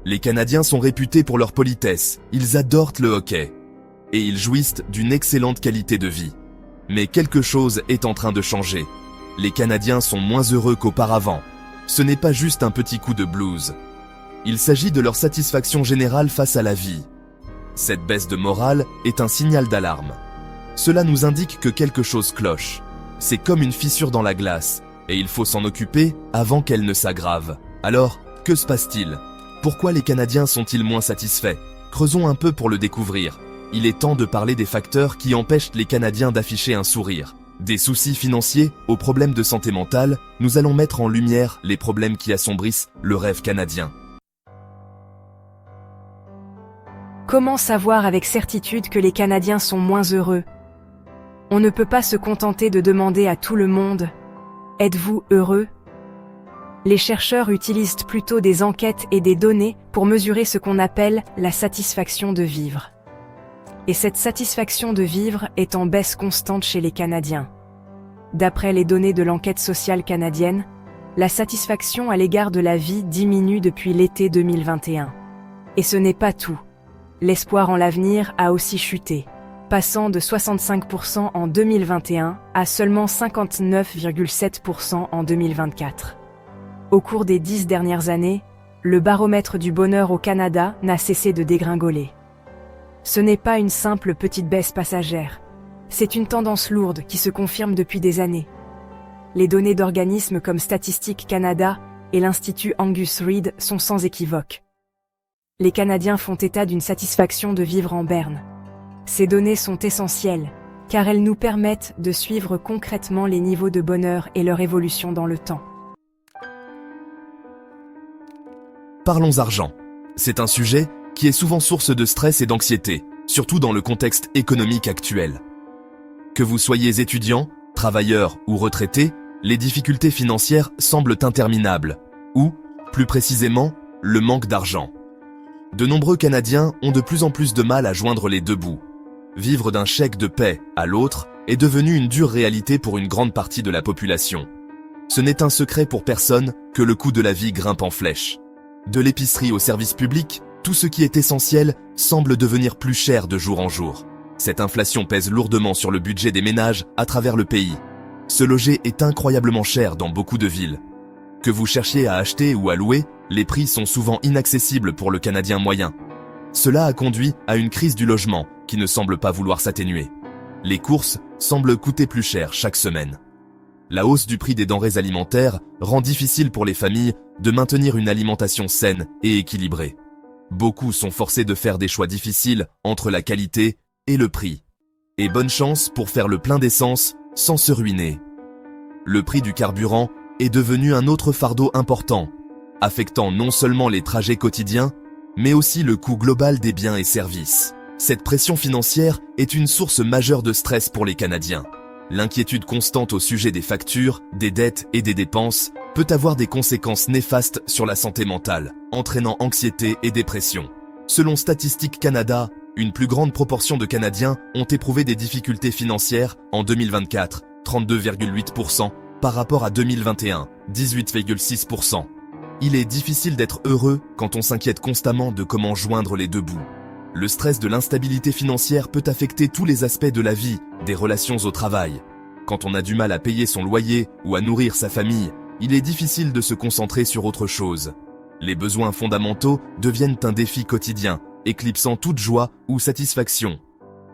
Les Canadiens sont réputés pour leur politesse, ils adorent le hockey. Et ils jouissent d'une excellente qualité de vie. Mais quelque chose est en train de changer. Les Canadiens sont moins heureux qu'auparavant. Ce n'est pas juste un petit coup de blues. Il s'agit de leur satisfaction générale face à la vie. Cette baisse de morale est un signal d'alarme. Cela nous indique que quelque chose cloche. C'est comme une fissure dans la glace, et il faut s'en occuper avant qu'elle ne s'aggrave. Alors, que se passe-t-il? Pourquoi les Canadiens sont-ils moins satisfaits? Creusons un peu pour le découvrir. Il est temps de parler des facteurs qui empêchent les Canadiens d'afficher un sourire. Des soucis financiers aux problèmes de santé mentale, nous allons mettre en lumière les problèmes qui assombrissent le rêve canadien. Comment savoir avec certitude que les Canadiens sont moins heureux? On ne peut pas se contenter de demander à tout le monde « Êtes-vous heureux ?» Les chercheurs utilisent plutôt des enquêtes et des données pour mesurer ce qu'on appelle la satisfaction de vivre. Et cette satisfaction de vivre est en baisse constante chez les Canadiens. D'après les données de l'enquête sociale canadienne, la satisfaction à l'égard de la vie diminue depuis l'été 2021. Et ce n'est pas tout. L'espoir en l'avenir a aussi chuté, passant de 65% en 2021 à seulement 59,7% en 2024. Au cours des 10 dernières années, le baromètre du bonheur au Canada n'a cessé de dégringoler. Ce n'est pas une simple petite baisse passagère. C'est une tendance lourde qui se confirme depuis des années. Les données d'organismes comme Statistique Canada et l'Institut Angus Reid sont sans équivoque. Les Canadiens font état d'une satisfaction de vivre en berne. Ces données sont essentielles, car elles nous permettent de suivre concrètement les niveaux de bonheur et leur évolution dans le temps. Parlons argent. C'est un sujet qui est souvent source de stress et d'anxiété, surtout dans le contexte économique actuel. Que vous soyez étudiant, travailleur ou retraité, les difficultés financières semblent interminables, ou, plus précisément, le manque d'argent. De nombreux Canadiens ont de plus en plus de mal à joindre les deux bouts. Vivre d'un chèque de paie à l'autre est devenu une dure réalité pour une grande partie de la population. Ce n'est un secret pour personne que le coût de la vie grimpe en flèche. De l'épicerie au service public, tout ce qui est essentiel semble devenir plus cher de jour en jour. Cette inflation pèse lourdement sur le budget des ménages à travers le pays. Se loger est incroyablement cher dans beaucoup de villes. Que vous cherchiez à acheter ou à louer, les prix sont souvent inaccessibles pour le Canadien moyen. Cela a conduit à une crise du logement qui ne semble pas vouloir s'atténuer. Les courses semblent coûter plus cher chaque semaine. La hausse du prix des denrées alimentaires rend difficile pour les familles de maintenir une alimentation saine et équilibrée. Beaucoup sont forcés de faire des choix difficiles entre la qualité et le prix. Et bonne chance pour faire le plein d'essence sans se ruiner. Le prix du carburant est devenu un autre fardeau important, affectant non seulement les trajets quotidiens, mais aussi le coût global des biens et services. Cette pression financière est une source majeure de stress pour les Canadiens. L'inquiétude constante au sujet des factures, des dettes et des dépenses peut avoir des conséquences néfastes sur la santé mentale, entraînant anxiété et dépression. Selon Statistique Canada, une plus grande proportion de Canadiens ont éprouvé des difficultés financières en 2024, 32,8%, par rapport à 2021, 18,6%. Il est difficile d'être heureux quand on s'inquiète constamment de comment joindre les deux bouts. Le stress de l'instabilité financière peut affecter tous les aspects de la vie, des relations au travail. Quand on a du mal à payer son loyer ou à nourrir sa famille, il est difficile de se concentrer sur autre chose. Les besoins fondamentaux deviennent un défi quotidien, éclipsant toute joie ou satisfaction.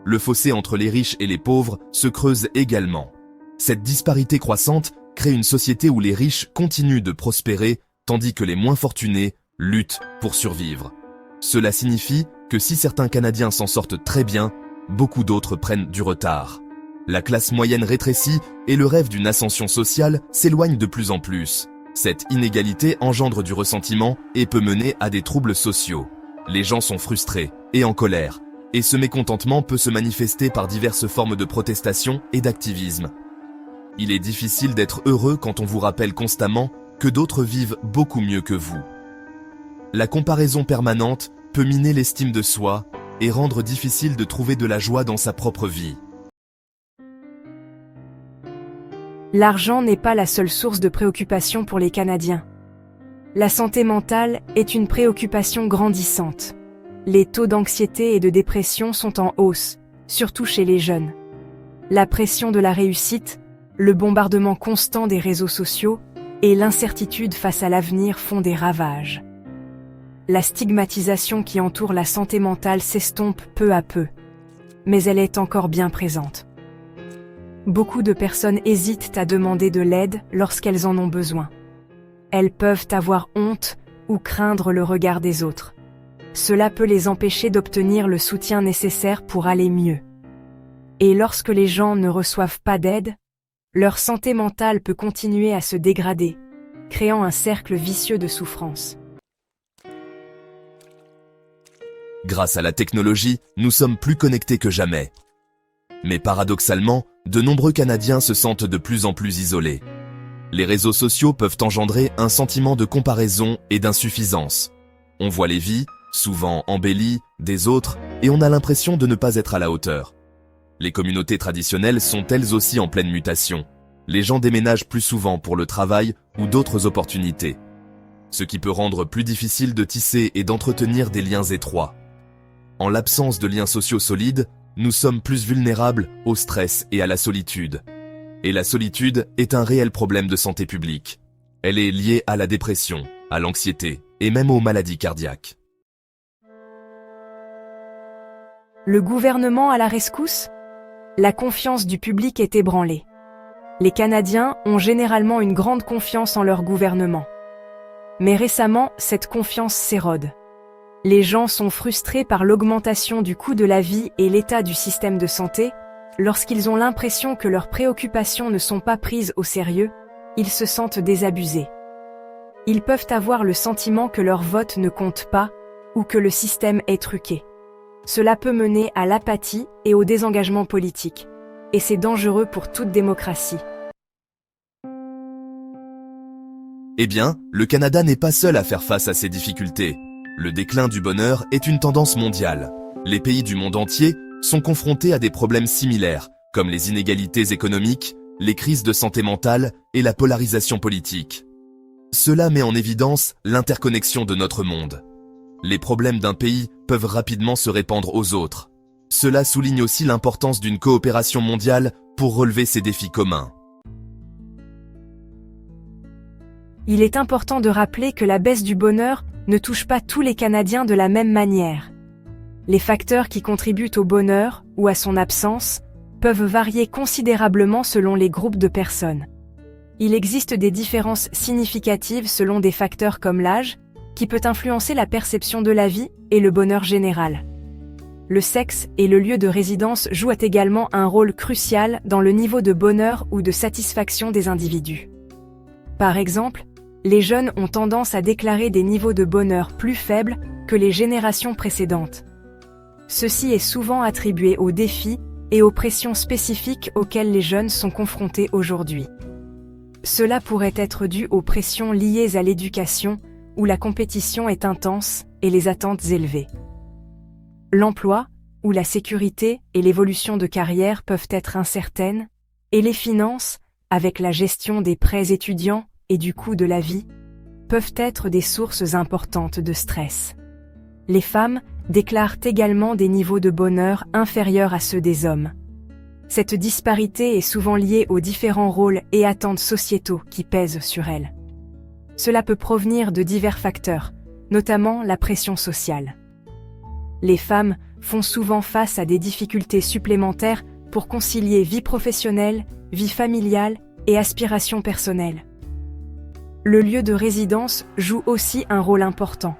Le fossé entre les riches et les pauvres se creuse également. Cette disparité croissante crée une société où les riches continuent de prospérer, tandis que les moins fortunés luttent pour survivre. Cela signifie que si certains Canadiens s'en sortent très bien, beaucoup d'autres prennent du retard. La classe moyenne rétrécit et le rêve d'une ascension sociale s'éloigne de plus en plus. Cette inégalité engendre du ressentiment et peut mener à des troubles sociaux. Les gens sont frustrés et en colère, et ce mécontentement peut se manifester par diverses formes de protestation et d'activisme. Il est difficile d'être heureux quand on vous rappelle constamment que d'autres vivent beaucoup mieux que vous. La comparaison permanente peut miner l'estime de soi et rendre difficile de trouver de la joie dans sa propre vie. L'argent n'est pas la seule source de préoccupation pour les Canadiens. La santé mentale est une préoccupation grandissante. Les taux d'anxiété et de dépression sont en hausse, surtout chez les jeunes. La pression de la réussite, le bombardement constant des réseaux sociaux et l'incertitude face à l'avenir font des ravages. La stigmatisation qui entoure la santé mentale s'estompe peu à peu, mais elle est encore bien présente. Beaucoup de personnes hésitent à demander de l'aide lorsqu'elles en ont besoin. Elles peuvent avoir honte ou craindre le regard des autres. Cela peut les empêcher d'obtenir le soutien nécessaire pour aller mieux. Et lorsque les gens ne reçoivent pas d'aide, leur santé mentale peut continuer à se dégrader, créant un cercle vicieux de souffrance. Grâce à la technologie, nous sommes plus connectés que jamais. Mais paradoxalement, de nombreux Canadiens se sentent de plus en plus isolés. Les réseaux sociaux peuvent engendrer un sentiment de comparaison et d'insuffisance. On voit les vies, souvent embellies, des autres, et on a l'impression de ne pas être à la hauteur. Les communautés traditionnelles sont elles aussi en pleine mutation. Les gens déménagent plus souvent pour le travail ou d'autres opportunités. Ce qui peut rendre plus difficile de tisser et d'entretenir des liens étroits. En l'absence de liens sociaux solides, nous sommes plus vulnérables au stress et à la solitude. Et la solitude est un réel problème de santé publique. Elle est liée à la dépression, à l'anxiété et même aux maladies cardiaques. Le gouvernement à la rescousse ? La confiance du public est ébranlée. Les Canadiens ont généralement une grande confiance en leur gouvernement. Mais récemment, cette confiance s'érode. Les gens sont frustrés par l'augmentation du coût de la vie et l'état du système de santé. Lorsqu'ils ont l'impression que leurs préoccupations ne sont pas prises au sérieux, ils se sentent désabusés. Ils peuvent avoir le sentiment que leur vote ne compte pas ou que le système est truqué. Cela peut mener à l'apathie et au désengagement politique, et c'est dangereux pour toute démocratie. Eh bien, le Canada n'est pas seul à faire face à ces difficultés. Le déclin du bonheur est une tendance mondiale. Les pays du monde entier sont confrontés à des problèmes similaires, comme les inégalités économiques, les crises de santé mentale et la polarisation politique. Cela met en évidence l'interconnexion de notre monde. Les problèmes d'un pays peuvent rapidement se répandre aux autres. Cela souligne aussi l'importance d'une coopération mondiale pour relever ces défis communs. Il est important de rappeler que la baisse du bonheur ne touche pas tous les Canadiens de la même manière. Les facteurs qui contribuent au bonheur, ou à son absence, peuvent varier considérablement selon les groupes de personnes. Il existe des différences significatives selon des facteurs comme l'âge, qui peut influencer la perception de la vie et le bonheur général. Le sexe et le lieu de résidence jouent également un rôle crucial dans le niveau de bonheur ou de satisfaction des individus. Par exemple, les jeunes ont tendance à déclarer des niveaux de bonheur plus faibles que les générations précédentes. Ceci est souvent attribué aux défis et aux pressions spécifiques auxquelles les jeunes sont confrontés aujourd'hui. Cela pourrait être dû aux pressions liées à l'éducation, où la compétition est intense et les attentes élevées. L'emploi, où la sécurité et l'évolution de carrière peuvent être incertaines, et les finances, avec la gestion des prêts étudiants et du coût de la vie, peuvent être des sources importantes de stress. Les femmes déclarent également des niveaux de bonheur inférieurs à ceux des hommes. Cette disparité est souvent liée aux différents rôles et attentes sociétaux qui pèsent sur elles. Cela peut provenir de divers facteurs, notamment la pression sociale. Les femmes font souvent face à des difficultés supplémentaires pour concilier vie professionnelle, vie familiale et aspirations personnelles. Le lieu de résidence joue aussi un rôle important.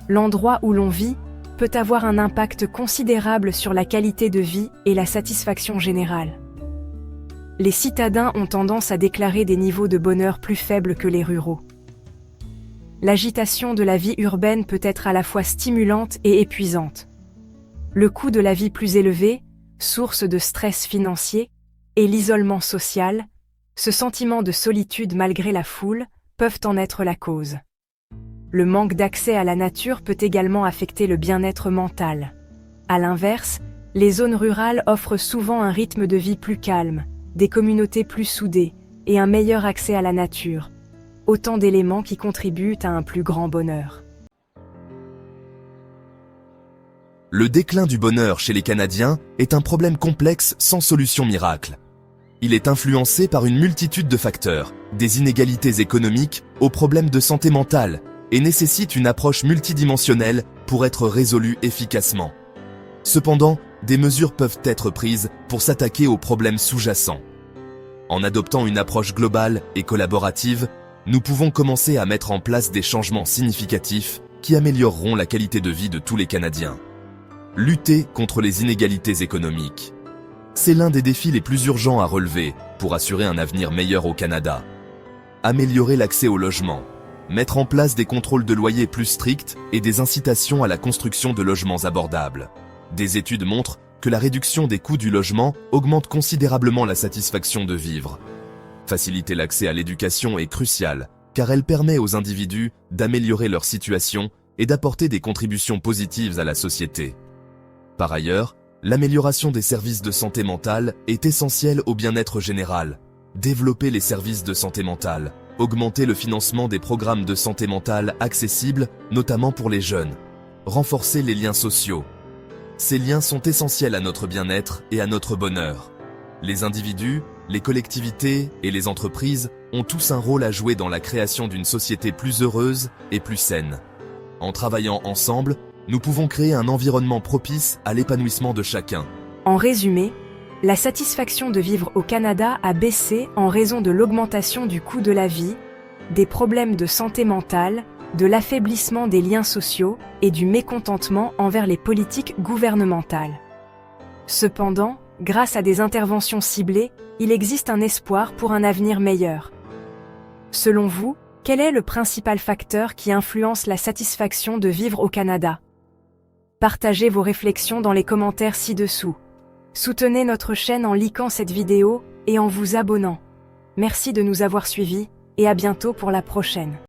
L'endroit où l'on vit peut avoir un impact considérable sur la qualité de vie et la satisfaction générale. Les citadins ont tendance à déclarer des niveaux de bonheur plus faibles que les ruraux. L'agitation de la vie urbaine peut être à la fois stimulante et épuisante. Le coût de la vie plus élevé, source de stress financier, et l'isolement social, ce sentiment de solitude malgré la foule, peuvent en être la cause. Le manque d'accès à la nature peut également affecter le bien-être mental. À l'inverse, les zones rurales offrent souvent un rythme de vie plus calme, des communautés plus soudées et un meilleur accès à la nature, autant d'éléments qui contribuent à un plus grand bonheur. Le déclin du bonheur chez les Canadiens est un problème complexe sans solution miracle. Il est influencé par une multitude de facteurs, des inégalités économiques aux problèmes de santé mentale, et nécessite une approche multidimensionnelle pour être résolu efficacement. Cependant, des mesures peuvent être prises pour s'attaquer aux problèmes sous-jacents. En adoptant une approche globale et collaborative, nous pouvons commencer à mettre en place des changements significatifs qui amélioreront la qualité de vie de tous les Canadiens. Lutter contre les inégalités économiques. C'est l'un des défis les plus urgents à relever pour assurer un avenir meilleur au Canada. Améliorer l'accès au logement. Mettre en place des contrôles de loyer plus stricts et des incitations à la construction de logements abordables. Des études montrent que la réduction des coûts du logement augmente considérablement la satisfaction de vivre. Faciliter l'accès à l'éducation est crucial, car elle permet aux individus d'améliorer leur situation et d'apporter des contributions positives à la société. Par ailleurs, l'amélioration des services de santé mentale est essentielle au bien-être général. Développer les services de santé mentale, augmenter le financement des programmes de santé mentale accessibles, notamment pour les jeunes. Renforcer les liens sociaux. Ces liens sont essentiels à notre bien-être et à notre bonheur. Les individus, les collectivités et les entreprises ont tous un rôle à jouer dans la création d'une société plus heureuse et plus saine. En travaillant ensemble, nous pouvons créer un environnement propice à l'épanouissement de chacun. En résumé, la satisfaction de vivre au Canada a baissé en raison de l'augmentation du coût de la vie, des problèmes de santé mentale, de l'affaiblissement des liens sociaux et du mécontentement envers les politiques gouvernementales. Cependant, grâce à des interventions ciblées, il existe un espoir pour un avenir meilleur. Selon vous, quel est le principal facteur qui influence la satisfaction de vivre au Canada? Partagez vos réflexions dans les commentaires ci-dessous. Soutenez notre chaîne en likant cette vidéo et en vous abonnant. Merci de nous avoir suivis et à bientôt pour la prochaine.